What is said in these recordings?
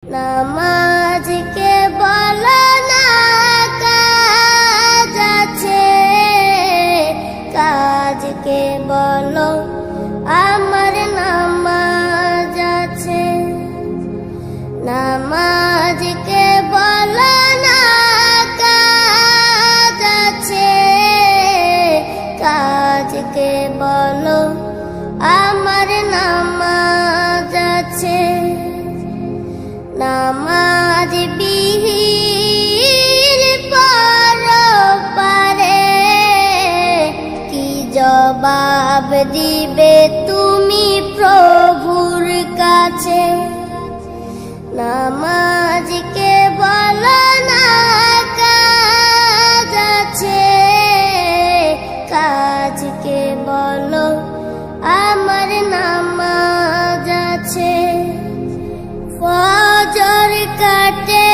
নামাজকে বলো না কাজ আছে, কাজকে বলো আমার নামাজ আছে। নামাজকে বলো না কাজ আছে, কাজকে বলো আমার নামাজ আছে। নামাজ বিহীন পরপারে কি জবাব দিবে তুমি প্রভুর কাছে। নামাজকে বলো না কাজ আছে, কাজকে বলো আমার নামাজ আছে। ফজর কাটে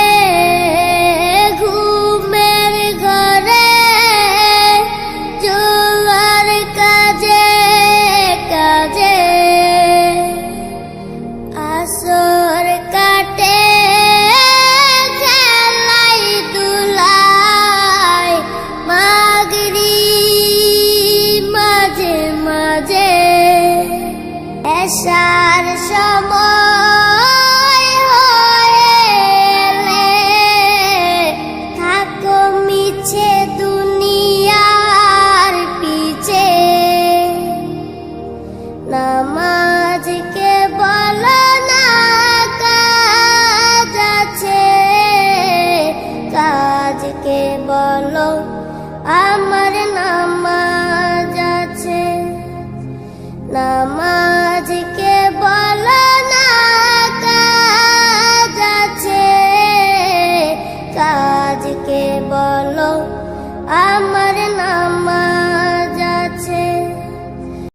ঘুমের ঘরে, জোয়ার কাজে কাজে। আসর কাটে খেলাই দুলাই, মাগরিব মাঝে মাঝে। এশার সময় দুনিয়ার পিছে। নামাজকে বলো না কাজ আছে, কাজকে বলো আমার নামাজ আছে। নামাজকে বলো না কাজ আছে, কাজকে বলো আমার নামাজ।